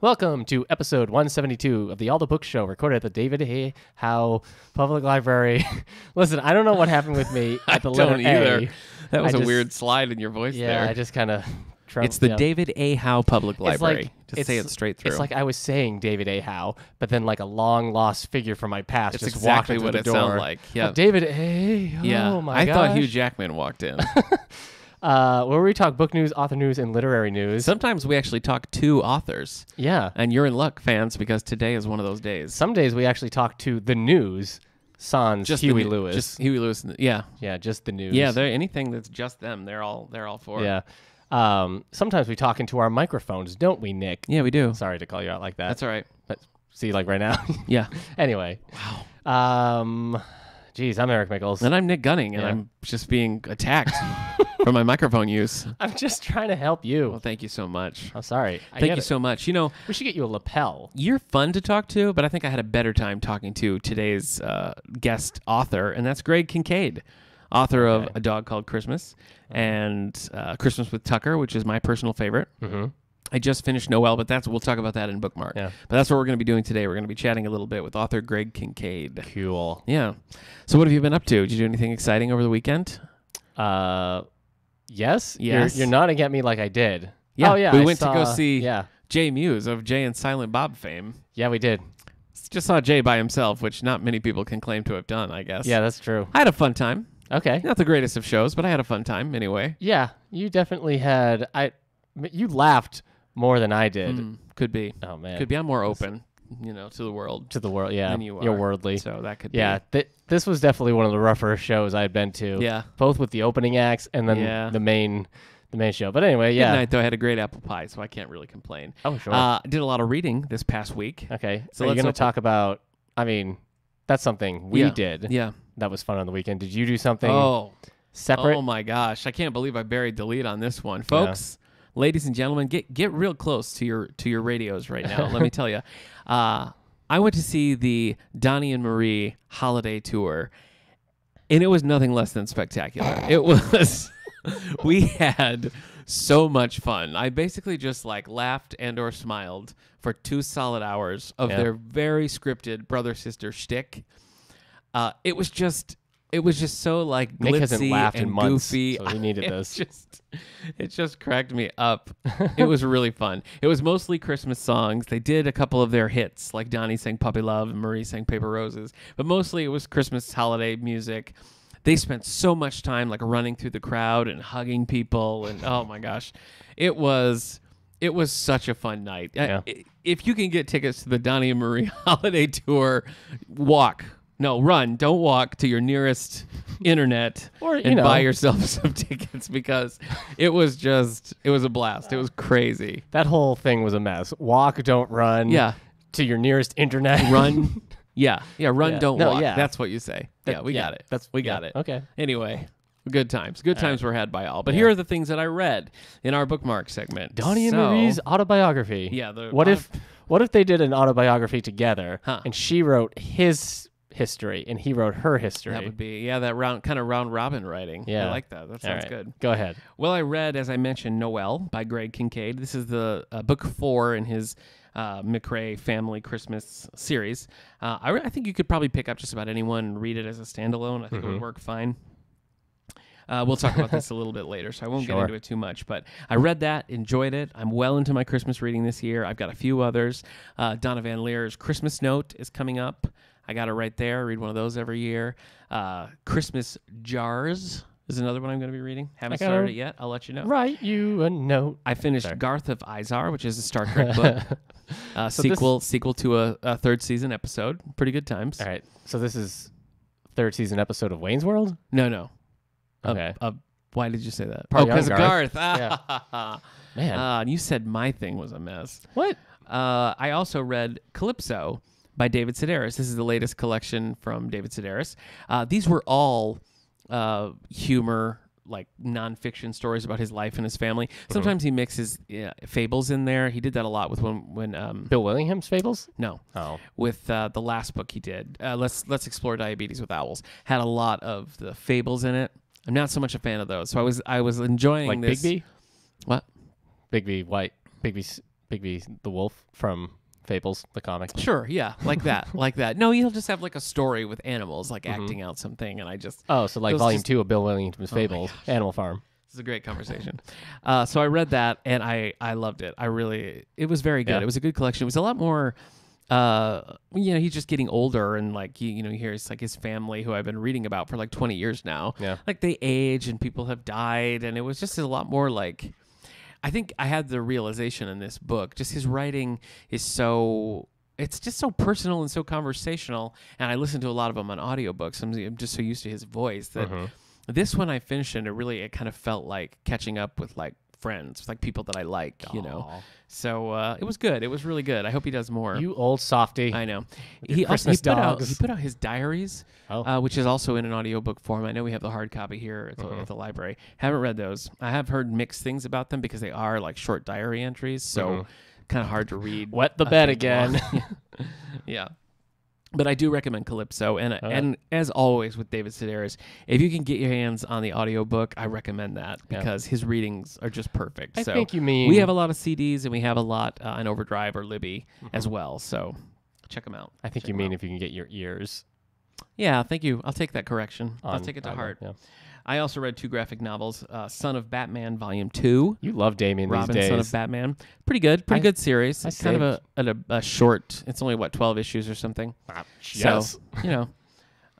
Welcome to episode 172 of the All the Books Show, recorded at the David A. Howe Public Library. Listen, I don't know what happened with me at the letter A. That was a weird slide in your voice there. Yeah, I just kind of... It's the David A. Howe Public Library. Just say it straight through. It's like I was saying David A. Howe, but then like a long-lost figure from my past it's just exactly walked into what the it door. sounded like. Yeah. David A. Oh, yeah. my gosh. I thought Hugh Jackman walked in. Where we talk book news, author news, and literary news. Sometimes we actually talk to authors. Yeah. And you're in luck, fans, because today is one of those days. Some days we actually talk to the news, sans Huey Lewis. Just Huey Lewis. Yeah. Yeah, just the news. Yeah, anything that's just them, they're all for. Yeah. Sometimes we talk into our microphones, don't we, Nick? Yeah, we do. Sorry to call you out like that. That's all right. But see, like right now. Yeah. Anyway. Wow. Geez, I'm Eric Mickles. And I'm Nick Gunning, and I'm just being attacked for my microphone use. I'm just trying to help you. Well, thank you so much. I'm sorry. Thank you so much. You know, we should get you a lapel. You're fun to talk to, but I think I had a better time talking to today's guest author, and that's Greg Kincaid, author of A Dog Called Christmas and Christmas with Tucker, which is my personal favorite. Mm-hmm. I just finished Noel, but we'll talk about that in Bookmark. Yeah. But that's what we're going to be doing today. We're going to be chatting a little bit with author Greg Kincaid. Cool. Yeah. So what have you been up to? Did you do anything exciting over the weekend? Yes. Yes. You're nodding at me like I did. Yeah. Oh, yeah. We went to go see Yeah. Jay Muse of Jay and Silent Bob fame. Yeah, we did. Just saw Jay by himself, which not many people can claim to have done, I guess. Yeah, that's true. I had a fun time. Okay. Not the greatest of shows, but I had a fun time anyway. Yeah, you definitely had. You laughed more than I did. Could be. Oh man. Could be. I'm more open, to the world. To the world, yeah. Than you are. You're worldly. So that could be. This was definitely one of the rougher shows I had been to. Yeah. Both with the opening acts and then the main show. But anyway, yeah. Good night, though. I had a great apple pie, so I can't really complain. Oh, sure. I did a lot of reading this past week. Okay. So you're going to talk about, that's something we did. Yeah. That was fun on the weekend. Did you do something separate? Oh, my gosh. I can't believe I buried the lead on this one. Folks, ladies and gentlemen, get real close to your radios right now. Let me tell you. I went to see the Donnie and Marie holiday tour, and it was nothing less than spectacular. It was... We had so much fun. I basically just laughed and or smiled for 2 solid hours of their very scripted brother-sister shtick. It was just so Nick glitzy hasn't laughed and in months, goofy. so he needed this. It just cracked me up. It was really fun. It was mostly Christmas songs. They did a couple of their hits, like Donnie sang Puppy Love and Marie sang Paper Roses, but mostly it was Christmas holiday music. They spent so much time running through the crowd and hugging people, and oh my gosh, it was such a fun night. Yeah. If you can get tickets to the Donnie and Marie holiday tour, run, don't walk to your nearest internet and buy yourself some tickets, because it was a blast. It was crazy. That whole thing was a mess. Walk, don't run. Yeah. To your nearest internet. Run. Yeah, run, don't walk. Yeah. That's what you say. We got it. We got it. Okay. Anyway, good times. Good times were had by all. But here are the things that I read in our bookmark segment. Donnie and Marie's autobiography. Yeah. What if they did an autobiography together, and she wrote his history and he wrote her history? That would be, that round robin writing. Yeah. I like that. That sounds good. Go ahead. Well, I read, as I mentioned, Noel by Greg Kincaid. This is the book 4 in his McRae family Christmas series. I think you could probably pick up just about anyone and read it as a standalone. I think it would work fine. We'll talk about this a little bit later, so I won't get into it too much. But I read that, enjoyed it. I'm well into my Christmas reading this year. I've got a few others. Donna Van Leer's Christmas Note is coming up. I got it right there. I read one of those every year. Christmas Jars is another one I'm going to be reading. Haven't started it yet. I'll let you know. Write you a note. I finished Garth of Izar, which is a Star Trek book. Sequel to a third season episode. Pretty good times. All right. So this is third season episode of Wayne's World? No. Okay. Why did you say that? Party because on of Garth. Yeah. Man. You said my thing was a mess. What? I also read Calypso by David Sedaris. This is the latest collection from David Sedaris. These were all humor, nonfiction stories about his life and his family. Sometimes he mixes fables in there. He did that a lot with when Bill Willingham's Fables? No. Oh. With the last book he did, Let's Explore Diabetes with Owls, had a lot of the fables in it. I'm not so much a fan of those. So I was enjoying this. Bigby? What? Bigby White. Bigby Bigby the wolf from Fables, the comic. Sure, yeah, like that, like that. No, he'll just have like a story with animals, like acting out something, and I just Oh, so like those volume just- 2 of Bill Wellington's Fables, Animal Farm. This is a great conversation. So I read that and I loved it. It was very good. Yeah. It was a good collection. It was a lot more. He's just getting older, and like you hear it's like his family, who I've been reading about for like 20 years now. Yeah. Like they age and people have died, and it was just a lot more like. I think I had the realization in this book. Just his writing is so. It's just so personal and so conversational, and I listen to a lot of them on audiobooks. I'm just so used to his voice that. This one I finished and it kind of felt like catching up with like friends, like people that I like, Aw. So it was good. It was really good. I hope he does more. You old softy. I know. Your He Christmas put out dogs. his diaries, Oh. which is also in an audiobook form. I know we have the hard copy here at the library. Haven't read those. I have heard mixed things about them because they are like short diary entries, so kind of hard to read. Wet the bed again. Yeah. But I do recommend Calypso, and as always with David Sedaris, if you can get your hands on the audiobook, I recommend that because his readings are just perfect. I think you mean... We have a lot of CDs, and we have a lot in Overdrive or Libby as well, so check them out. I think you mean if you can get your ears. Yeah, thank you. I'll take that correction. I'll take it to on heart. yeah. I also read 2 graphic novels, Son of Batman Volume 2. You love Damien Robin, these days. Son of Batman. Pretty good good series. I It's kind of a short, it's only, 12 issues or something. Yes. So,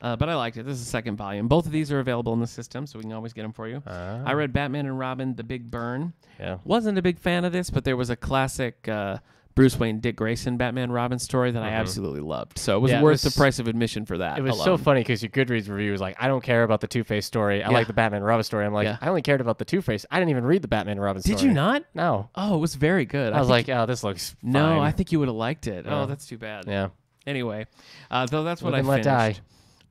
but I liked it. This is the second volume. Both of these are available in the system, so we can always get them for you. I read Batman and Robin, The Big Burn. Yeah. Wasn't a big fan of this, but there was a classic Bruce Wayne, Dick Grayson Batman Robin story that I absolutely loved. So it was worth the price of admission for that. It was alone. so funny because your Goodreads review was like, I don't care about the Two-Face story. I like the Batman and Robin story. I'm like, I only cared about the Two-Face. I didn't even read the Batman and Robin story. Did you not? No. Oh, it was very good. I was like, oh, this looks fine. No, I think you would have liked it. Yeah. Oh, that's too bad. Yeah. Anyway, though that's what Live I and finished. let die.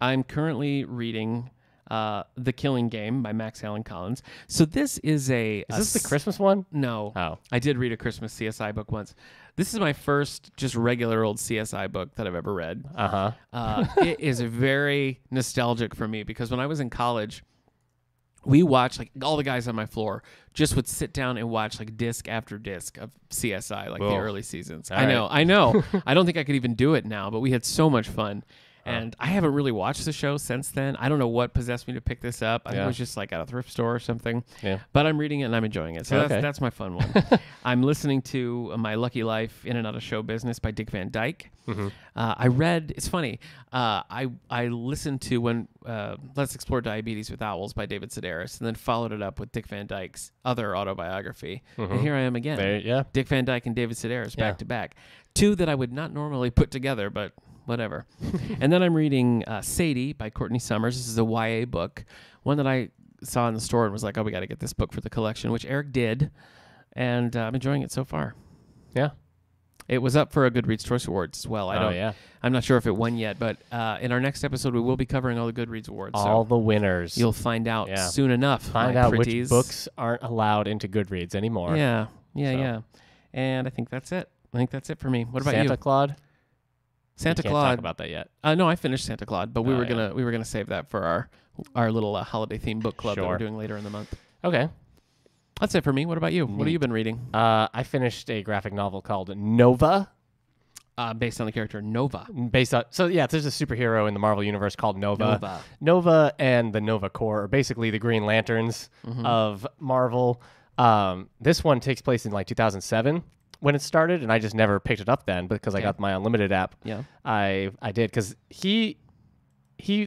I'm currently reading The Killing Game by Max Allan Collins. So this is Is this the Christmas one? No. Oh. I did read a Christmas CSI book once. This is my first just regular old CSI book that I've ever read. It is very nostalgic for me because when I was in college, we watched, like, all the guys on my floor just would sit down and watch, like, disc after disc of CSI, like the early seasons. I know. I don't think I could even do it now, but we had so much fun. And I haven't really watched the show since then. I don't know what possessed me to pick this up. I think it was just like at a thrift store or something. Yeah. But I'm reading it and I'm enjoying it. So that's my fun one. I'm listening to My Lucky Life In and Out of Show Business by Dick Van Dyke. I read, it's funny, I listened to when Let's Explore Diabetes with Owls by David Sedaris and then followed it up with Dick Van Dyke's other autobiography. And here I am again. Dick Van Dyke and David Sedaris back to back. 2 that I would not normally put together, but whatever. And then I'm reading Sadie by Courtney Summers. This is a YA book, one that I saw in the store and was like, oh, we got to get this book for the collection, which Eric did. And I'm enjoying it so far. Yeah. It was up for a Goodreads Choice Awards as well. I'm not sure if it won yet, but in our next episode, we will be covering all the Goodreads Awards. All the winners. You'll find out soon enough. Find out which books aren't allowed into Goodreads anymore. Yeah. And I think that's it. I think that's it for me. What about you? Santa Claus? Santa Can't Claus. talk about that yet. No, I finished Santa Claus, but we were gonna save that for our little holiday themed book club that we're doing later in the month. Okay. That's it for me. What about you? What have you been reading? I finished a graphic novel called Nova. Based on the character Nova. There's a superhero in the Marvel universe called Nova. Nova and the Nova Corps are basically the Green Lanterns of Marvel. This one takes place in like 2007 when it started, and I just never picked it up then because I got my Unlimited app. Yeah, I did because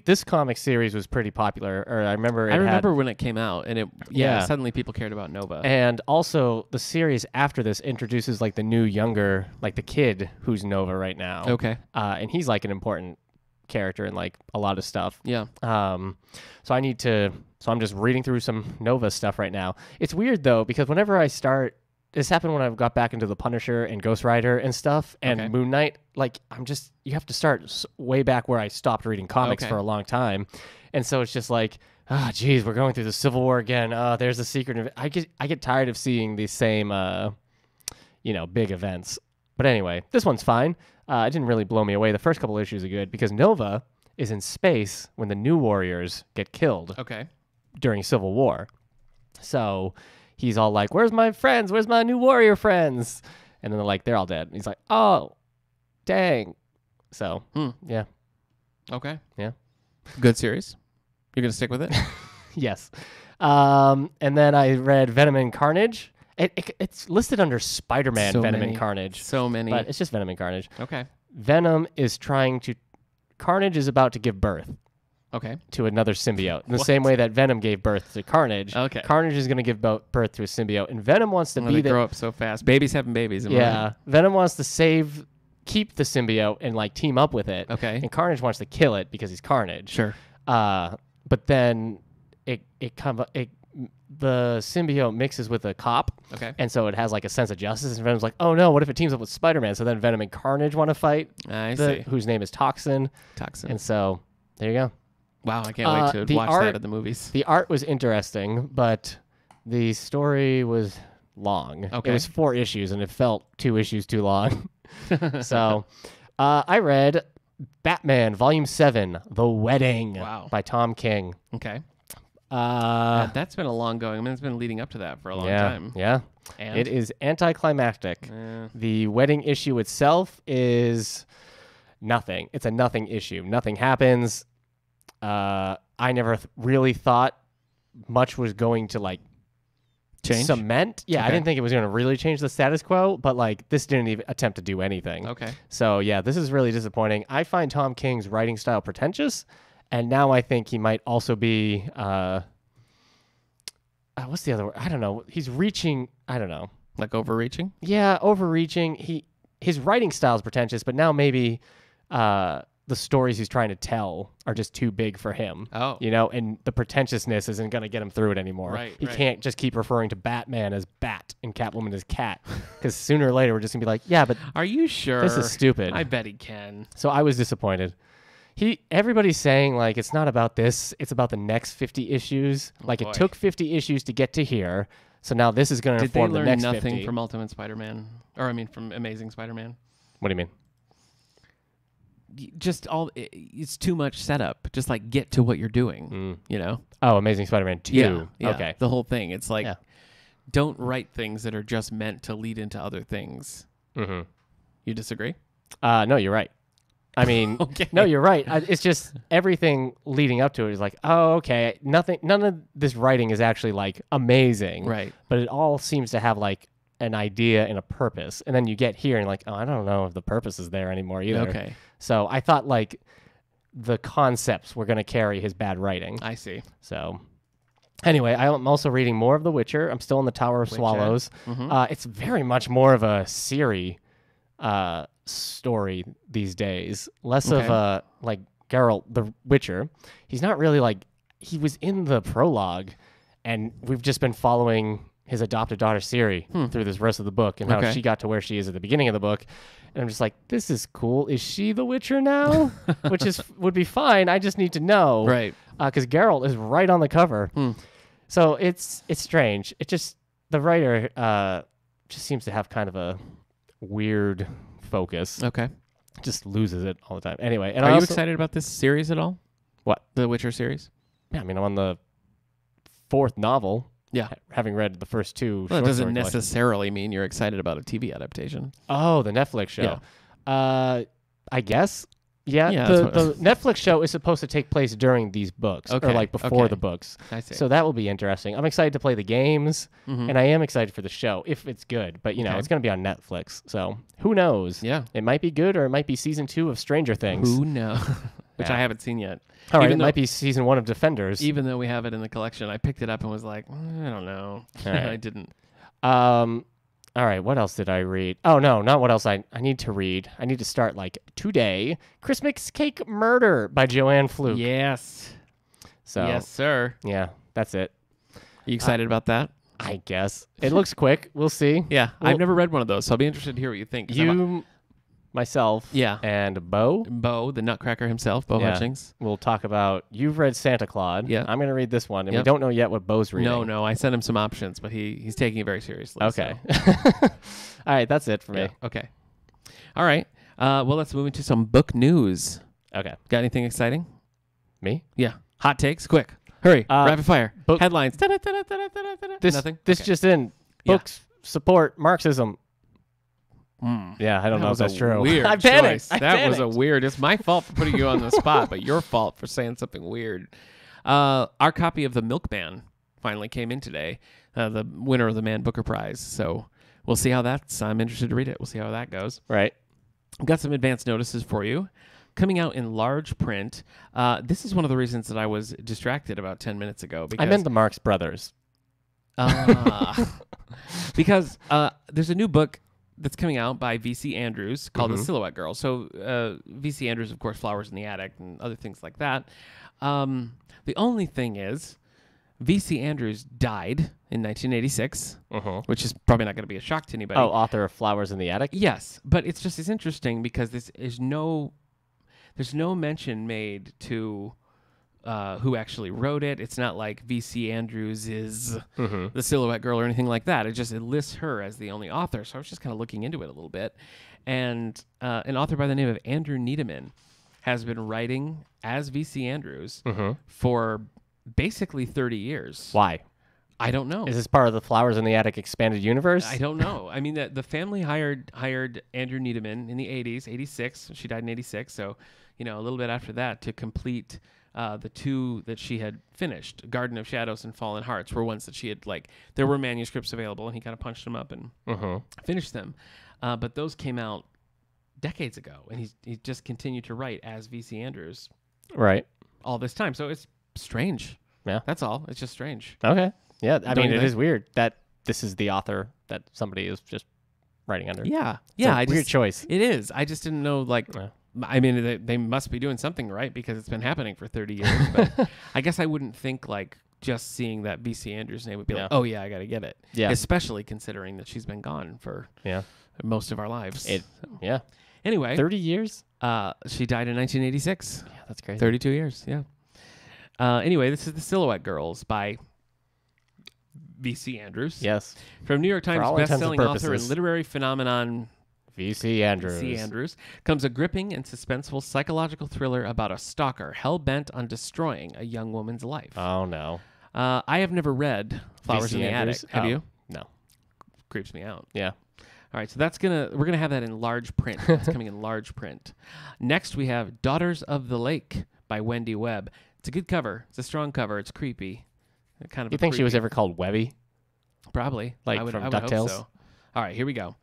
this comic series was pretty popular. Or I remember when it came out, and suddenly people cared about Nova. And also the series after this introduces like the new younger, like the kid who's Nova right now. Okay, and he's like an important character in like a lot of stuff. Yeah. So I'm just reading through some Nova stuff right now. It's weird though because whenever I start. This happened when I got back into the Punisher and Ghost Rider and stuff, and Moon Knight. Like, you have to start way back where I stopped reading comics for a long time, and so it's just like, geez, we're going through the Civil War again. There's the secret. I get tired of seeing these same, big events. But anyway, this one's fine. It didn't really blow me away. The first couple issues are good because Nova is in space when the New Warriors get killed. During Civil War, so. He's all like, where's my friends? Where's my new warrior friends? And then they're like, they're all dead. And he's like, oh, dang. So, yeah. Okay. Yeah. Good series. You're going to stick with it? Yes. And then I read Venom and Carnage. It's listed under Spider-Man Venom and Carnage. So many. But it's just Venom and Carnage. Okay. Venom is Carnage is about to give birth. Okay. To another symbiote. In the same way that Venom gave birth to Carnage. Okay. Carnage is going to give birth to a symbiote. And Venom wants to they grow up so fast. Babies having babies. Yeah. Venom wants to keep the symbiote and like team up with it. Okay. And Carnage wants to kill it because he's Carnage. Sure. But then the symbiote mixes with a cop. Okay. And so it has like a sense of justice. And Venom's like, oh no, what if it teams up with Spider-Man? So then Venom and Carnage want to fight. I see. Whose name is Toxin. And so there you go. Wow, I can't wait to watch that at the movies. The art was interesting, but the story was long. Okay. It was 4 issues, and it felt 2 issues too long. So I read Batman Volume 7, The Wedding by Tom King. Okay. That's been a long going. I mean, it's been leading up to that for a long time. Yeah. And? It is anticlimactic. The wedding issue itself is nothing. It's a nothing issue. Nothing happens. I never really thought much was going to like change cement. Yeah, okay. I didn't think it was going to really change the status quo, but like this didn't even attempt to do anything. Okay. So yeah, this is really disappointing. I find Tom King's writing style pretentious, and now I think he might also be what's the other word? I don't know. He's reaching. I don't know. Like overreaching? Yeah, overreaching. His writing style is pretentious, but now maybe the stories he's trying to tell are just too big for him. Oh. You know, and the pretentiousness isn't going to get him through it anymore. Right. He can't just keep referring to Batman as Bat and Catwoman as Cat. Because sooner or later we're just going to be like, yeah, but are you sure? This is stupid. I bet he can. So I was disappointed. Everybody's saying like it's not about this, it's about the next 50 issues. It took 50 issues to get to here. So now this is going to inform the next 50. Did they learn nothing from Ultimate Spider-Man? Or I mean from Amazing Spider-Man? What do you mean? Just it's too much setup. Just like get to what you're doing, you know? Oh, Amazing Spider-Man 2. Yeah. Okay. The whole thing. It's like, don't write things that are just meant to lead into other things. Mm-hmm. You disagree? No, you're right. I mean, okay. No, you're right. It's just everything leading up to it is like, oh, okay. None of this writing is actually like amazing. Right. But it all seems to have like an idea and a purpose. And then you get here and like, oh, I don't know if the purpose is there anymore either. Okay. So I thought like the concepts were going to carry his bad writing. I see. So anyway, I'm also reading more of The Witcher. I'm still in the Tower of Swallows. Mm-hmm. It's very much more of a Ciri story these days. Less of like Geralt the Witcher. He's not really like, he was in the prologue and we've just been following his adopted daughter Ciri through this rest of the book and how she got to where she is at the beginning of the book. And I'm just like, this is cool. Is she the Witcher now? Which would be fine. I just need to know. Right. Because Geralt is right on the cover. So it's strange. It just, the writer just seems to have kind of a weird focus. Okay. Just loses it all the time. Anyway. And Are you excited about this series at all? What? The Witcher series? Yeah, I mean, I'm on the 4th novel. Yeah. Having read the first 2. Well, it doesn't necessarily mean you're excited about a TV adaptation. Oh, the Netflix show. Yeah. I guess. Yeah. The Netflix show is supposed to take place during these books. Or like before the books. I see. So that will be interesting. I'm excited to play the games. And I am excited for the show if it's good. But, you know, it's going to be on Netflix. So who knows? Yeah. It might be good or it might be season 2 of Stranger Things. Who knows? Which I haven't seen yet. All right, it might be season 1 of Defenders. Even though we have it in the collection, I picked it up and was like, I don't know. Right. I didn't. All right, what else did I read? Oh, no, not what else I need to read. I need to start, like, today. Christmas Cake Murder by Joanne Fluke. Yes. So, yes, sir. Yeah, that's it. Are you excited about that? I guess. It looks quick. We'll see. Yeah, I've never read one of those, so I'll be interested to hear what you think. Myself, and Bo, the Nutcracker himself, Bo Hutchings. We'll talk about. You've read Santa Claus. Yeah, I'm going to read this one, and we don't know yet what Bo's reading. No, I sent him some options, but he's taking it very seriously. Okay. So. All right, that's it for me. Okay. All right. Well, let's move into some book news. Okay. Got anything exciting? Me? Yeah. Hot takes, quick. Hurry. Rapid fire. Headlines. Nothing. This just in. Books support Marxism. Yeah, I don't know if that's true. Weird I choice. panicked. That was a weird. It's my fault for putting you on the spot, but your fault for saying something weird. Our copy of The Milkman finally came in today. The winner of the Man Booker Prize. So we'll see how that's. I'm interested to read it. We'll see how that goes. Right. I've got some advance notices for you. Coming out in large print. This is one of the reasons that I was distracted about 10 minutes ago. Because, I meant the Marx Brothers. Because there's a new book that's coming out by V.C. Andrews called The Silhouette Girl. So V.C. Andrews, of course, Flowers in the Attic and other things like that. The only thing is V.C. Andrews died in 1986, which is probably not going to be a shock to anybody. Oh, author of Flowers in the Attic? Yes, but it's interesting because there's no mention made to who actually wrote it. It's not like V.C. Andrews is the Silhouette Girl or anything like that. It lists her as the only author. So I was just kind of looking into it a little bit. And an author by the name of Andrew Needleman has been writing as V.C. Andrews for basically 30 years. Why? I don't know. Is this part of the Flowers in the Attic expanded universe? I don't know. I mean, the family hired Andrew Needleman in the 80s, 86. She died in 86. So, a little bit after that to complete the two that she had finished. Garden of Shadows and Fallen Hearts were ones that she had, there were manuscripts available, and he kind of punched them up and finished them. But those came out decades ago, and he just continued to write as V.C. Andrews all this time. So it's strange. Yeah. That's all. It's just strange. Okay. Yeah, I mean, it think? is weird that this is the author that somebody is just writing under. Yeah. It's a weird choice. It is. I just didn't know, I mean, they must be doing something right because it's been happening for 30 years. But I guess I wouldn't think, just seeing that V.C. Andrews' name would be oh, yeah, I got to get it. Yeah. Especially considering that she's been gone for most of our lives. Yeah. Anyway. 30 years? She died in 1986. Yeah, that's crazy. 32 years, yeah. Anyway, this is The Silhouette Girls by V.C. Andrews. Yes. From New York Times best-selling author and literary phenomenon V.C. Andrews. V.C. Andrews comes a gripping and suspenseful psychological thriller about a stalker hell-bent on destroying a young woman's life. Oh, no. I have never read Flowers in the Attic. Have you? No. Creeps me out. Yeah. All right, so we're gonna have that in large print. It's coming in large print. Next, we have Daughters of the Lake by Wendy Webb. It's a good cover. It's a strong cover. It's creepy. You think she was ever called Webby? Probably. From DuckTales? Hope so. All right, here we go.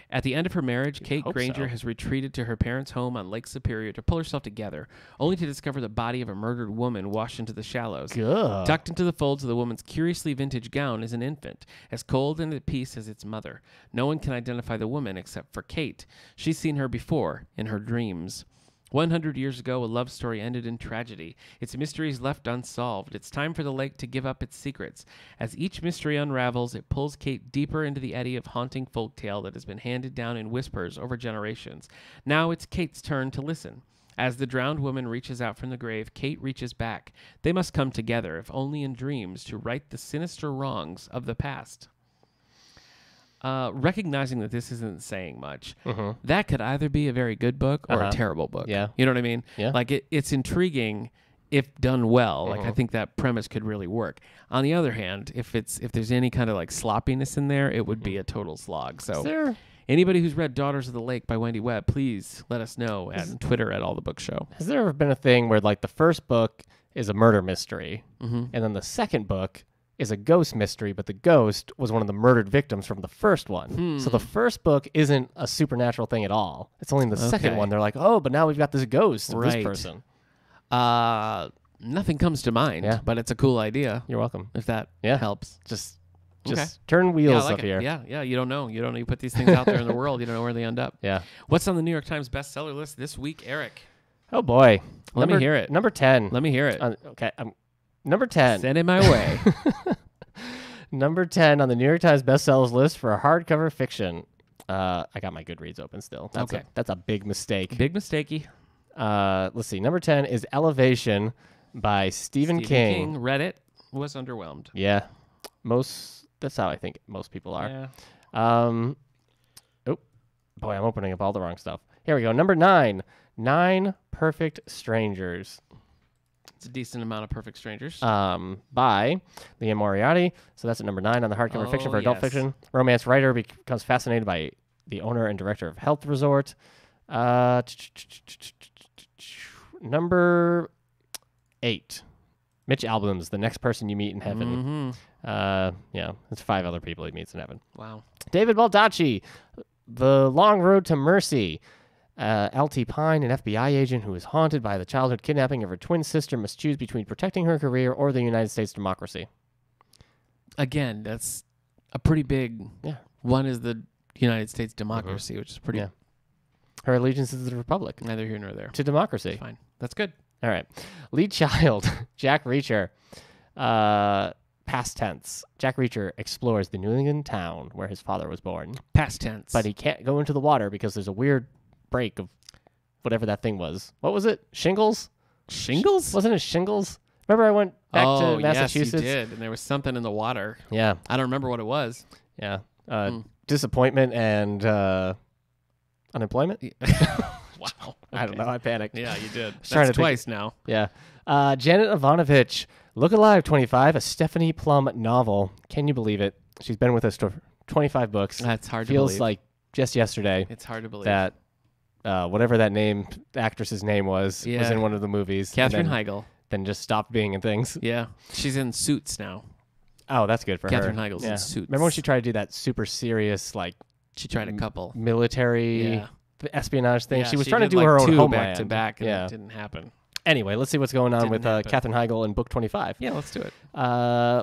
At the end of her marriage, Kate Granger has retreated to her parents' home on Lake Superior to pull herself together, only to discover the body of a murdered woman washed into the shallows. Good. Tucked into the folds of the woman's curiously vintage gown is an infant, as cold and at peace as its mother. No one can identify the woman except for Kate. She's seen her before, in her dreams. 100 years ago, a love story ended in tragedy. Its mysteries left unsolved. It's time for the lake to give up its secrets. As each mystery unravels, it pulls Kate deeper into the eddy of haunting folktale that has been handed down in whispers over generations. Now it's Kate's turn to listen. As the drowned woman reaches out from the grave, Kate reaches back. They must come together, if only in dreams, to right the sinister wrongs of the past. Recognizing that this isn't saying much, that could either be a very good book or a terrible book. Yeah. You know what I mean? Yeah. It's intriguing if done well. I think that premise could really work. On the other hand, if there's any kind of sloppiness in there, it would be a total slog. So anybody who's read Daughters of the Lake by Wendy Webb, please let us know at Twitter at @AllTheBookShow. Has there ever been a thing where the first book is a murder mystery and then the second book is a ghost mystery, but the ghost was one of the murdered victims from the first one. So the first book isn't a supernatural thing at all. It's only in the second one they're like, oh, but now we've got this ghost of this person. Nothing comes to mind, but it's a cool idea. You're welcome. If that helps. Just turn wheels up here. Yeah, you don't know. You put these things out there in the world, you don't know where they end up. Yeah. What's on the New York Times bestseller list this week, Eric? Oh, boy. Let me hear it. Number 10. Let me hear it. Okay. Number 10. Send it my way. Number 10 on the New York Times bestsellers list for a hardcover fiction. I got my Goodreads open still. That's a big mistake. Big mistakey. Let's see. Number 10 is Elevation by Stephen King. Read it. Was underwhelmed. Yeah. That's how I think most people are. Yeah. Oh, boy, I'm opening up all the wrong stuff. Here we go. Number 9. 9 Perfect Strangers. It's a decent amount of Perfect Strangers. By Liam Moriarty. So that's at number 9 on the hardcover fiction for adult fiction. Romance writer becomes fascinated by the owner and director of Health Resort. Number 8, Mitch Albom's The Next Person You Meet in Heaven. Yeah, it's 5 other people he meets in heaven. Wow. David Baldacci, The Long Road to Mercy. L.T. Pine, an FBI agent who is haunted by the childhood kidnapping of her twin sister, must choose between protecting her career or the United States democracy. Again, that's a pretty big... Yeah. One is the United States democracy, which is pretty... Yeah. Her allegiance is to the Republic. Neither here nor there. To democracy. Fine. That's good. All right. Lead child, Jack Reacher. Past tense. Jack Reacher explores the New England town where his father was born. Past tense. But he can't go into the water because there's a weird break of whatever that thing was. What was it? Shingles? Shingles? Wasn't it shingles? Remember I went back to Massachusetts? Yes, you did. And there was something in the water. Yeah. I don't remember what it was. Yeah. Disappointment and unemployment? Wow. I don't know. I panicked. Yeah, you did. Trying That's to twice now. Yeah. Janet Ivanovich, Look Alive 25, a Stephanie Plum novel. Can you believe it? She's been with us for 25 books. That's hard to believe. Feels like just yesterday. It's hard to believe. That whatever that name, the actress's name was in one of the movies. Katherine Heigl. Then just stopped being in things. Yeah. She's in Suits now. Oh, that's good for Katherine her. Heigl's in Suits. Remember when she tried to do that super serious, like... She tried a couple. Military espionage thing? Yeah, she was trying to do like her own homeland. back to back, and it didn't happen. Anyway, let's see what's going on with happen. Katherine Heigl in book 25. Yeah, let's do it.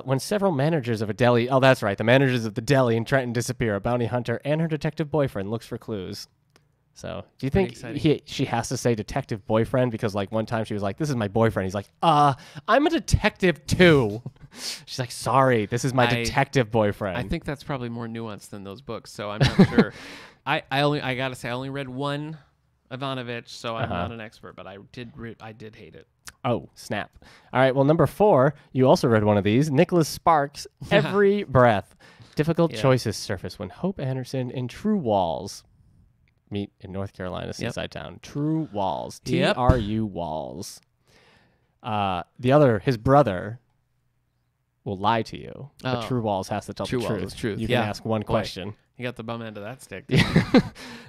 When several managers of a deli... Oh, that's right. The managers of the deli in Trenton disappear. A bounty hunter and her detective boyfriend looks for clues. So, do you think she has to say detective boyfriend? Because, like, one time she was like, this is my boyfriend. He's like, I'm a detective, too. She's like, sorry, this is my detective boyfriend. I think that's probably more nuanced than those books, so I'm not sure. I got to say, I only read one Ivanovich, so I'm not an expert, but I did hate it. Oh, snap. All right, well, number 4, you also read one of these. Nicholas Sparks, Every Breath. Difficult choices surface when Hope Anderson in True Walls meet in North Carolina, seaside town. True Walls. T-R-U Walls. His brother will lie to you, but True Walls has to tell the truth. You can ask one question. You got the bum end of that stick.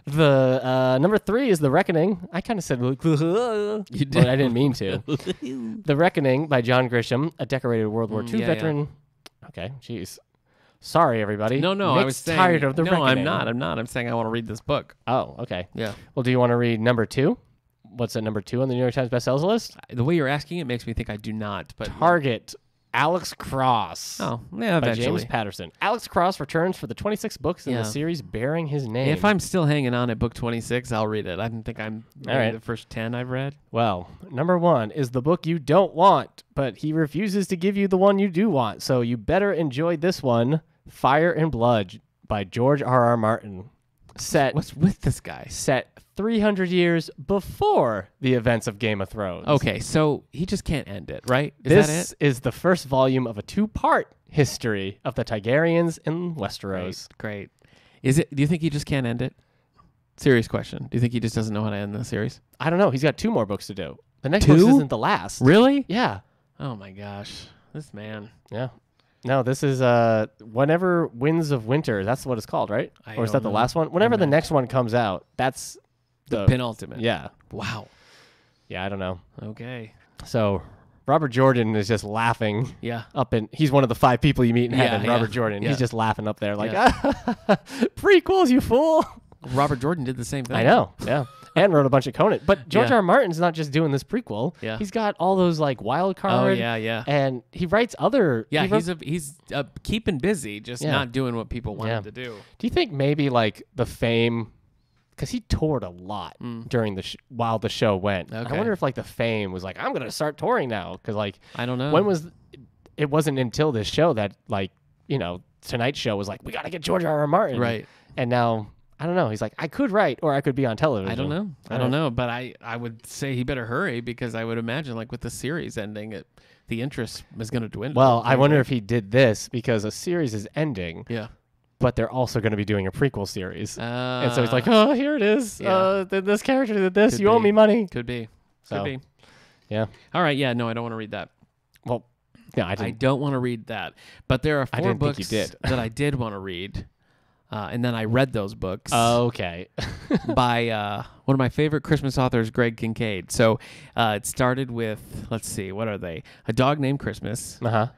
The number 3 is The Reckoning. I kind of said, you did. But I didn't mean to. The Reckoning by John Grisham, a decorated World War II veteran. Yeah. Okay, jeez. Sorry, everybody. No, Nick's I was saying, tired of The Reckoning. I'm not. I'm saying I want to read this book. Oh, okay. Yeah. Well, do you want to read number 2? What's at number 2 on the New York Times bestsellers list? The way you're asking it makes me think I do not. But Target. Alex Cross. Oh, yeah, by eventually. James Patterson. Alex Cross returns for the 26th books in the series bearing his name. If I'm still hanging on at book 26, I'll read it. I don't think I'm reading the first 10 I've read. Well, number 1 is the book you don't want, but he refuses to give you the one you do want. So you better enjoy this one, Fire and Blood by George R.R. Martin. What's with this guy? Set 300 years before the events of Game of Thrones. Okay, so he just can't end it, right? This is the first volume of a 2-part history of the Targaryens in Westeros. Great. Is it? Do you think he just can't end it? Serious question. Do you think he just doesn't know how to end the series? I don't know. He's got 2 more books to do. The next book isn't the last. Really? Yeah. Oh my gosh, this man. Yeah. No, this is whenever Winds of Winter. That's what it's called, right? Or is that the last one? Whenever the next one comes out, that's the penultimate. Yeah. Wow. Yeah, I don't know. Okay. So Robert Jordan is just laughing. Yeah. He's one of the 5 people you meet in heaven. Robert Jordan. Yeah. He's just laughing up there like, prequels, you fool. Robert Jordan did the same thing. I know. Yeah. And wrote a bunch of Conan. But George R. R. Martin's not just doing this prequel. Yeah. He's got all those like wild card. Oh, yeah. And he writes other. Yeah, he's keeping busy, just not doing what people want him to do. Do you think maybe like the fame, because he toured a lot during while the show went. Okay. I wonder if like the fame was like, I'm going to start touring now. Because like, I don't know. It wasn't until this show that like, Tonight Show was like, we got to get George R. R. Martin. Right. And now, I don't know. He's like, I could write or I could be on television. I don't know. I don't know. But I would say he better hurry because I would imagine like with the series ending, the interest is going to dwindle. Well, I wonder if he did this because a series is ending. Yeah. But they're also going to be doing a prequel series. And so he's like, oh, here it is. Yeah. This character did this. Could you owe me money. Could be. So, could be. Yeah. All right. Yeah. No, I don't want to read that. Well, yeah, I don't want to read that. But there are 4 books that I did want to read. And then I read those books Okay. by one of my favorite Christmas authors, Greg Kincaid. So it started with, let's see, what are they? A Dog Named Christmas. Uh-huh.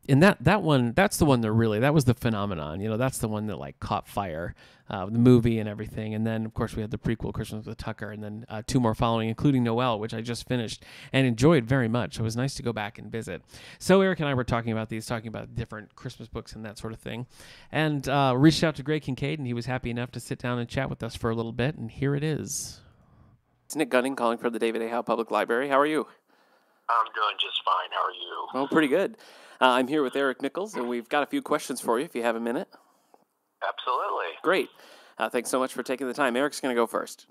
And that one, that's the one that was the phenomenon. That's the one that like caught fire, the movie and everything. And then of course we had the prequel Christmas with Tucker, and then two more following, including Noel, which I just finished and enjoyed very much. It was nice to go back and visit. So Eric and I were talking about different Christmas books and that sort of thing, and reached out to Greg Kincaid, and he was happy enough to sit down and chat with us for a little bit. And here it is. It's Nick Gunning calling from the David A. Howe Public Library. How are you? I'm doing just fine. How are you? Well, pretty good. I'm here with Eric Nichols, and we've got a few questions for you if you have a minute. Absolutely. Great. Thanks so much for taking the time. Eric's going to go first.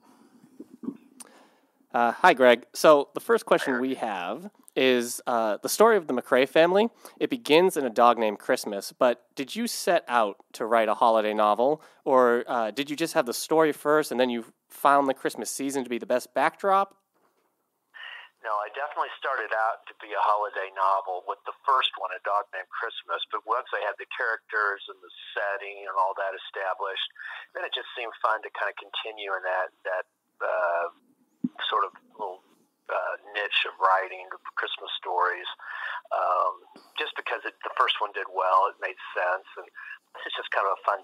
Hi, Greg. So the first question we have is the story of the McCrae family. It begins in A Dog Named Christmas, but did you set out to write a holiday novel, or did you just have the story first and then you found the Christmas season to be the best backdrop? No, I definitely started out to be a holiday novel with the first one, A Dog Named Christmas. But once I had the characters and the setting and all that established, then it just seemed fun to kind of continue in that sort of little niche of writing Christmas stories. Just because the first one did well, it made sense, and it's just kind of a fun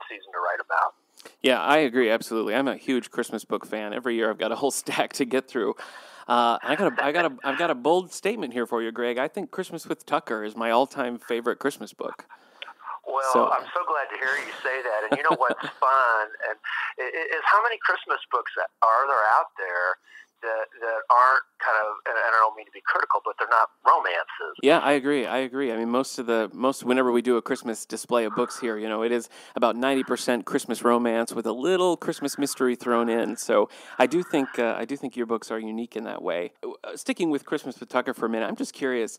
season to write about. Yeah, I agree absolutely. I'm a huge Christmas book fan. Every year I've got a whole stack to get through. I've got a bold statement here for you, Greg. I think Christmas with Tucker is my all-time favorite Christmas book. Well, I'm so glad to hear you say that. And you know what's fun and is how many Christmas books are there out there that aren't kind of, and I don't mean to be critical, but they're not romances. Yeah, I agree. I mean, whenever we do a Christmas display of books here, it is about 90% Christmas romance with a little Christmas mystery thrown in. So I do think your books are unique in that way. Sticking with Christmas with Tucker for a minute, I'm just curious,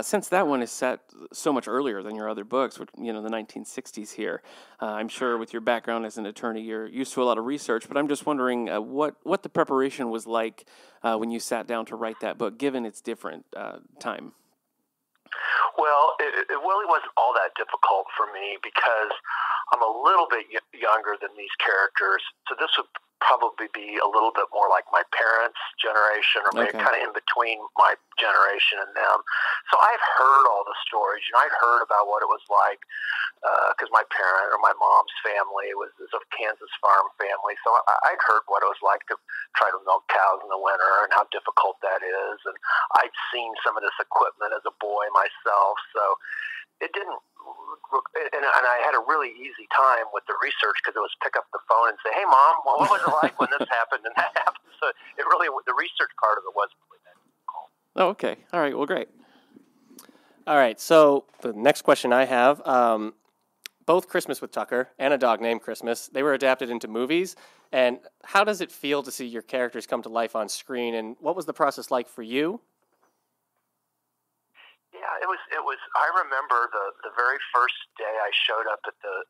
since that one is set so much earlier than your other books, which, the 1960s here, I'm sure with your background as an attorney, you're used to a lot of research, but I'm just wondering what the preparation was like when you sat down to write that book, given its different time. Well, it really wasn't all that difficult for me because I'm a little bit younger than these characters, so this would probably be a little bit more like my parents' generation, or maybe kind of in between my generation and them. So I've heard all the stories. I'd heard about what it was like because my parent or my mom's family was a Kansas farm family. So I'd heard what it was like to try to milk cows in the winter and how difficult that is. And I'd seen some of this equipment as a boy myself. So it didn't, and I had a really easy time with the research because it was pick up the phone and say, "Hey, Mom, what was it like when this happened and that happened?" So the research part of it wasn't really that difficult. Oh, okay. All right. Well, great. All right. So the next question I have, both Christmas with Tucker and A Dog Named Christmas, they were adapted into movies. And how does it feel to see your characters come to life on screen? And what was the process like for you? Yeah, it was. I remember the very first day I showed up at the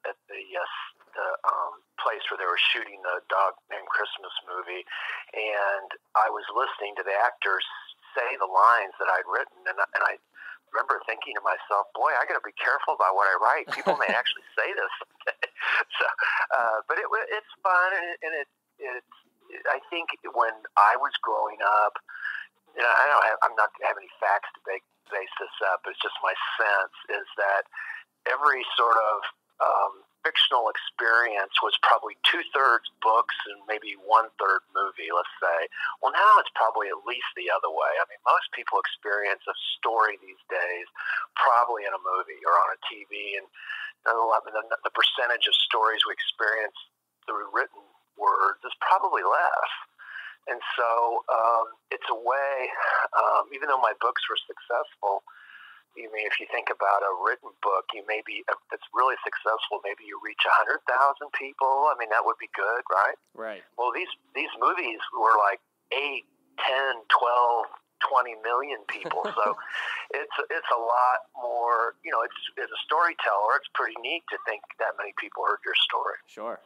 place where they were shooting the Dog Named Christmas movie, and I was listening to the actors say the lines that I'd written, and I remember thinking to myself, "Boy, I got to be careful about what I write. People may actually say this." So, but it's fun, and it's. I think when I was growing up, I'm not having any facts to base this up. It's just my sense is that every sort of fictional experience was probably 2/3 books and maybe 1/3 movie, let's say. Well, now it's probably at least the other way. I mean, most people experience a story these days probably in a movie or on a TV, and the percentage of stories we experience through written words is probably less. And so it's a way, even though my books were successful, I mean, if you think about a written book, if it's really successful, maybe you reach 100,000 people. I mean, that would be good, right? Right. Well, these movies were like 8, 10, 12, 20 million people. So it's a lot more, as a storyteller, it's pretty neat to think that many people heard your story. Sure.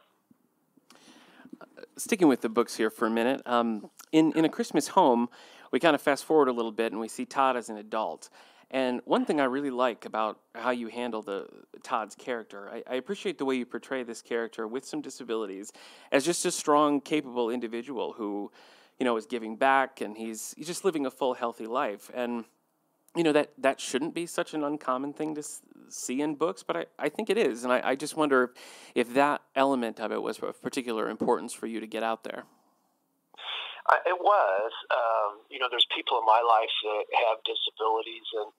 Sticking with the books here for a minute, in A Christmas Home, we kind of fast forward a little bit and we see Todd as an adult. And one thing I really like about how you handle Todd's character, I appreciate the way you portray this character with some disabilities as just a strong, capable individual who, is giving back, and he's just living a full, healthy life. And that shouldn't be such an uncommon thing to see in books, but I think it is. And I just wonder if that element of it was of particular importance for you to get out there. It was. There's people in my life that have disabilities, and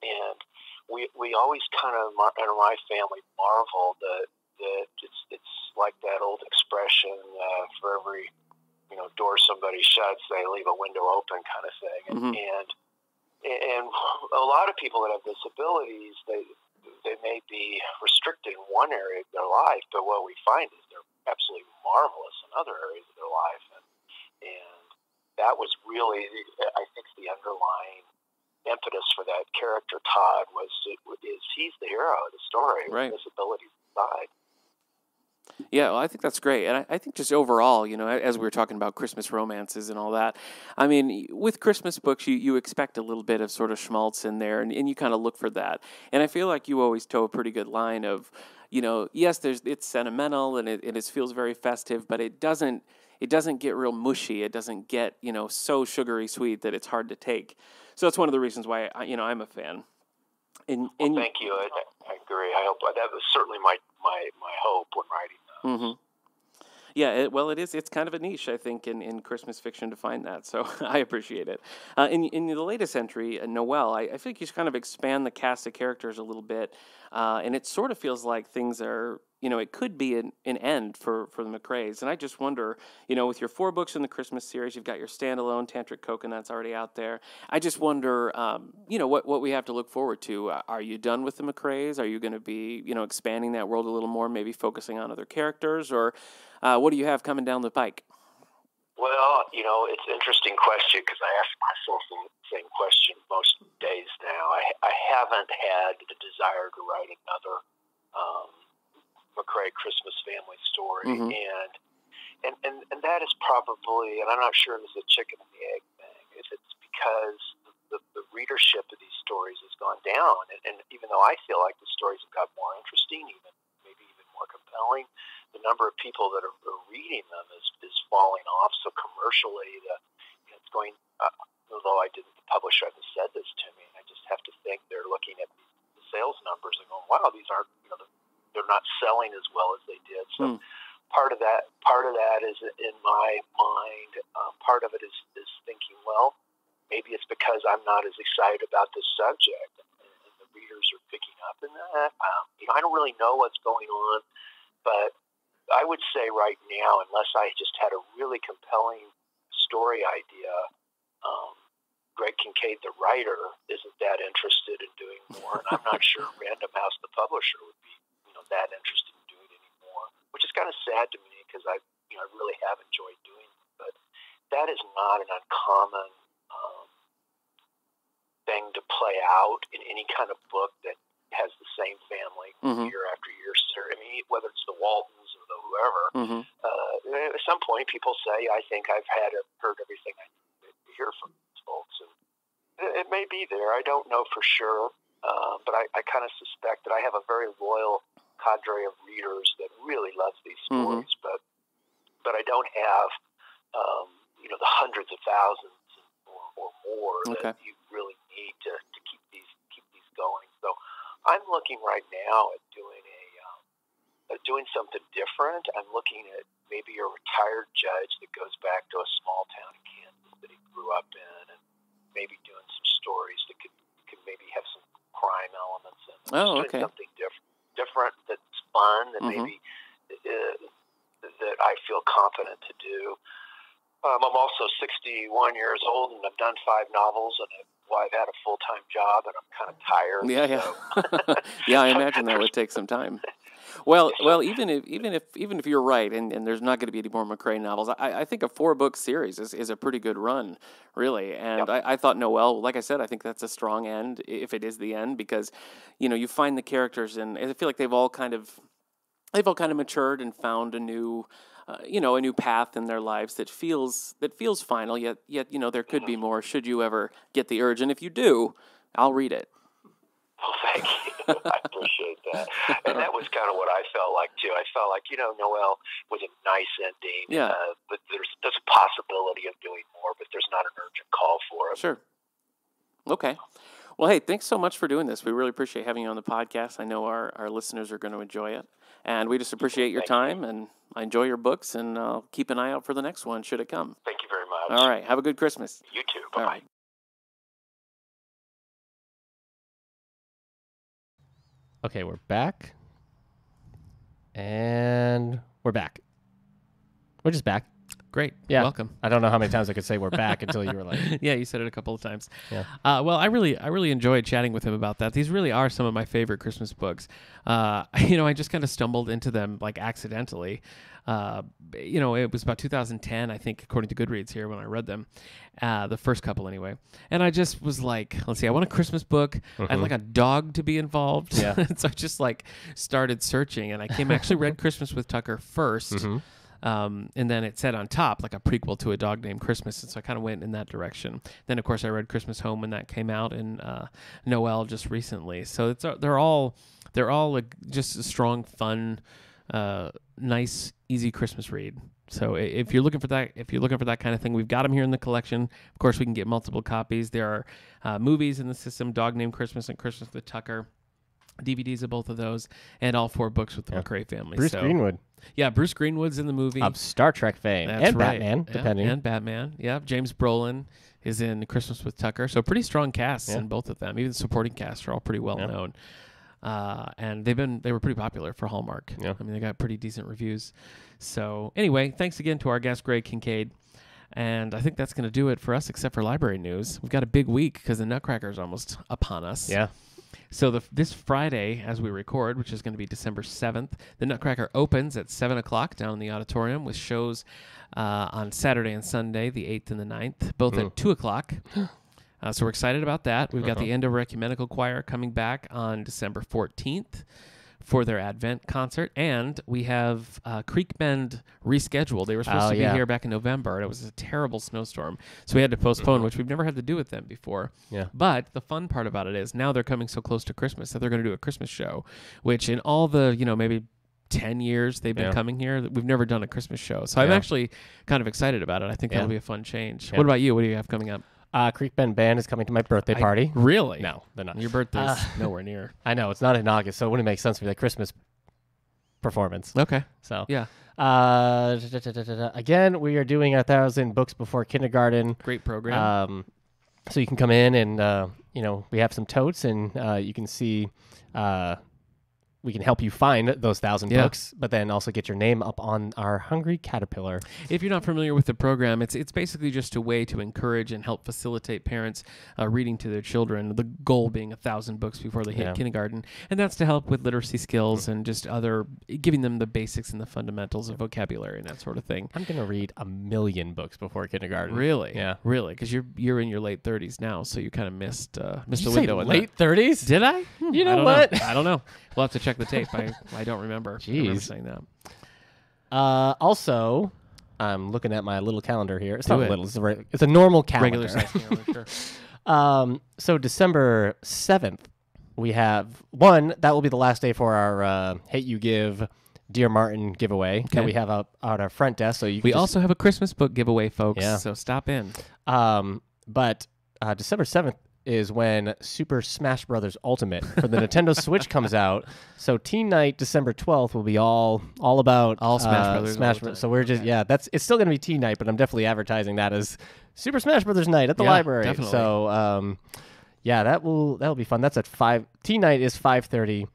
we always kind of, in my family, marvel that it's like that old expression, for every door somebody shuts, they leave a window open, kind of thing. Mm-hmm. And a lot of people that have disabilities, they may be restricted in one area of their life, but what we find is they're absolutely marvelous in other areas of their life, and that was really, I think, the underlying impetus for that character, Todd, is he's the hero of the story, right, with disabilities aside. Yeah, well, I think that's great. And I think just overall, as we were talking about Christmas romances and all that, I mean, with Christmas books, you expect a little bit of sort of schmaltz in there, and you kind of look for that. And I feel like you always toe a pretty good line of, yes, it's sentimental and it feels very festive, but it doesn't get real mushy. It doesn't get, so sugary sweet that it's hard to take. So that's one of the reasons why, I'm a fan. Well, thank you. I agree. I hope that was certainly my hope when writing those. Mm-hmm. Yeah, it is. It's kind of a niche, I think, in Christmas fiction to find that. So I appreciate it. In the latest entry, Noel, I think you kind of expand the cast of characters a little bit, and it sort of feels like things are, it could be an end for the McCraes. And I just wonder, with your 4 books in the Christmas series, you've got your standalone Tantric Coconuts already out there. I just wonder, what we have to look forward to. Are you done with the McCraes? Are you going to be, expanding that world a little more, maybe focusing on other characters, or what do you have coming down the pike? Well, it's an interesting question because I ask myself the same question most days now. I haven't had the desire to write another McCrae Christmas family story, mm-hmm. and that is probably, and I'm not sure if it's a chicken and the egg thing, if it's because the readership of these stories has gone down, and even though I feel like the stories have got more interesting, maybe even more compelling, the number of people that are reading them is falling off. So commercially, it's going. Although the publisher hasn't said this to me, I just have to think they're looking at the sales numbers and going, "Wow, these aren't. They're not selling as well as they did." So part of that is in my mind. Part of it is thinking, well, maybe it's because I'm not as excited about this subject, and the readers are picking up in that. I don't really know what's going on, but I would say right now, unless I just had a really compelling story idea, Greg Kincaid, the writer, isn't that interested in doing more, and I'm not sure Random House, the publisher, would be that interested in doing anymore, which is kind of sad to me because I really have enjoyed doing it. But that is not an uncommon thing to play out in any kind of book that has the same family mm-hmm. year after year. I mean, whether it's the Waltons or the whoever, mm-hmm. At some point people say, I think I've heard everything I need to hear from these folks. And it may be there. I don't know for sure. But I kind of suspect that I have a very loyal cadre of readers that really loves these stories, mm-hmm. but I don't have, the hundreds of thousands or more okay. that you really need to keep these going. So I'm looking right now at doing something different. I'm looking at maybe a retired judge that goes back to a small town in Kansas that he grew up in, and maybe doing some stories that could maybe have some crime elements in them. Oh, okay. Doing something different that's fun, that mm-hmm. maybe that I feel confident to do. I'm also 61 years old, and I've done 5 novels, and I've had a full-time job, and I'm kind of tired. Yeah. So. Yeah, I imagine that would take some time. Well, even if you're right, and there's not going to be any more McCrae novels, I think a 4-book series is a pretty good run, really. And yep. I thought Noel, like I said, I think that's a strong end, if it is the end, because you find the characters, and I feel like they've all kind of matured and found a new path in their lives that feels final. Yet there could be more should you ever get the urge, and if you do, I'll read it. Well, thank you. I appreciate that. And that was kind of what I felt like, too. I felt like, Noel was a nice ending. Yeah. But there's a possibility of doing more, but there's not an urgent call for it. Sure. Okay. Well, hey, thanks so much for doing this. We really appreciate having you on the podcast. I know our listeners are going to enjoy it. And we just appreciate your time, and I enjoy your books, and I'll keep an eye out for the next one should it come. Thank you very much. All right. Have a good Christmas. You too. Bye-bye. All right. Okay, we're back. And we're back. We're just back. Great. Yeah. Welcome. I don't know how many times I could say we're back until you were like, Yeah, you said it a couple of times. Yeah. Well, I really enjoyed chatting with him about that. These really are some of my favorite Christmas books. I just kind of stumbled into them like accidentally. It was about 2010, I think, according to Goodreads here when I read them, the first couple anyway. And I just was like, let's see, I want a Christmas book. I'd like a dog to be involved. Yeah. So I just like started searching, and I actually read Christmas with Tucker first. And then it said on top, like a prequel to A Dog Named Christmas. And so I kind of went in that direction. Then, of course, I read Christmas Home when that came out, and Noel just recently. So they're all like just a strong, fun, nice, easy Christmas read. So if you're looking for that kind of thing, we've got them here in the collection. Of course, we can get multiple copies. There are movies in the system, Dog Named Christmas and Christmas with Tucker. DVDs of both of those, and all 4 books with the McRae family. Bruce Greenwood. Yeah, Bruce Greenwood's in the movie. Of Star Trek fame. That's and right. Batman, depending. And Batman. Yeah, James Brolin is in Christmas with Tucker. So pretty strong casts in both of them. Even the supporting cast are all pretty well known. And they were pretty popular for Hallmark. Yeah. I mean, they got pretty decent reviews. So anyway, thanks again to our guest, Greg Kincaid. And I think that's going to do it for us, except for library news. We've got a big week because the Nutcracker is almost upon us. Yeah. So this Friday, as we record, which is going to be December 7th, the Nutcracker opens at 7 o'clock down in the auditorium with shows on Saturday and Sunday, the 8th and the 9th, both at 2 o'clock. So we're excited about that. We've got the Endo Ecumenical Choir coming back on December 14th for their Advent concert. And we have Creek Bend rescheduled. They were supposed to be here back in November, and it was a terrible snowstorm. So we had to postpone, which we've never had to do with them before. Yeah. But the fun part about it is now they're coming so close to Christmas that they're going to do a Christmas show, which in all the, maybe 10 years they've been coming here, we've never done a Christmas show. So I'm actually kind of excited about it. I think that'll be a fun change. What about you? What do you have coming up? Creek Bend Band is coming to my birthday party. Really? No, they're not. Your birthday's nowhere near. I know, it's not in August, so it wouldn't make sense for the Christmas performance. Okay. So, yeah. Again, we are doing 1,000 books before kindergarten. Great program. So you can come in and, we have some totes, and you can see... we can help you find those 1,000 books, but then also get your name up on our Hungry Caterpillar. If you're not familiar with the program, it's basically just a way to encourage and help facilitate parents reading to their children, the goal being 1,000 books before they hit kindergarten. And that's to help with literacy skills and just giving them the basics and the fundamentals of vocabulary and that sort of thing. I'm going to read 1,000,000 books before kindergarten. Really? Yeah. Really? Because you're in your late 30s now, so you kind of missed the Did window. You say late 30s? Did I? You know what? I don't know. We'll have to check the tape. I don't remember. Jeez. I remember saying that. Also, I'm looking at my little calendar here. It's not little. It's a normal calendar. Regular size calendar, sure. So December 7th, we have that will be the last day for our Hate You Give Dear Martin giveaway that we have up at our front desk. So we also have a Christmas book giveaway, folks. Yeah. So stop in. But December 7th is when Super Smash Bros. Ultimate for the Nintendo Switch comes out. So Teen Night December 12th will be all about Smash Brothers. So we're just it's still gonna be Teen Night, but I'm definitely advertising that as Super Smash Brothers Night at the library. Definitely. So that'll be fun. That's at 5. Teen Night is 5:30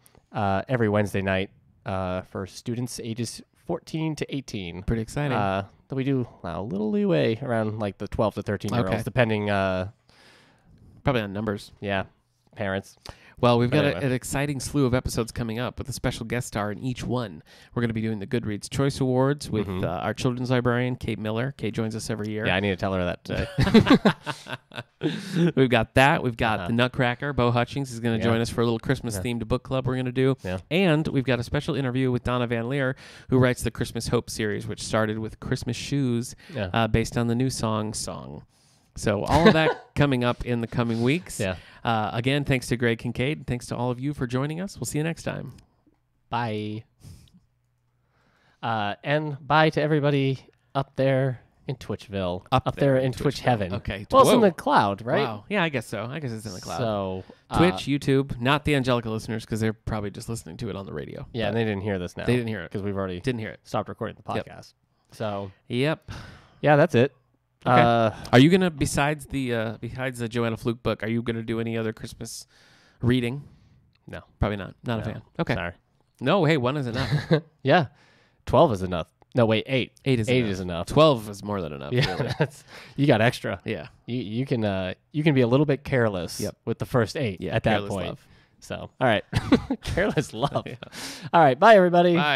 every Wednesday night for students ages 14 to 18. Pretty exciting. We do a little leeway around like the 12 to 13-year-olds, depending. Probably on numbers. Yeah, parents. Well, we've got an exciting slew of episodes coming up with a special guest star in each one. We're going to be doing the Goodreads Choice Awards with our children's librarian, Kate Miller. Kate joins us every year. Yeah, I need to tell her that today. We've got that. We've got the Nutcracker. Bo Hutchings is going to join us for a little Christmas-themed book club we're going to do. Yeah. And we've got a special interview with Donna Van Leer, who writes the Christmas Hope series, which started with Christmas Shoes based on the new Song. So all of that coming up in the coming weeks. Yeah. Again, thanks to Greg Kincaid. Thanks to all of you for joining us. We'll see you next time. Bye. And bye to everybody up there in Twitchville. Up there in Twitch heaven. Okay. Well, it's in the cloud, right? Wow. Yeah, I guess so. I guess it's in the cloud. So Twitch, YouTube, not the Angelica listeners because they're probably just listening to it on the radio. yeah, and they didn't hear this now. They didn't hear it because we've already Didn't hear it. stopped recording the podcast. So Yep. yeah, that's it. Okay. Are you gonna besides the Joanna Fluke book? Are you gonna do any other Christmas reading? No, Probably not. Not a fan. Okay. sorry. No. Hey, one is enough. Yeah, 12 is enough. No, wait, 8. 8 is 8 enough. is enough. 12 is more than enough. Yeah, Really. you got extra. Yeah. You can be a little bit careless. Yep. With the first 8 Yeah. at that Careless point. love. So all right, careless love. Yeah. All right, bye everybody. Bye.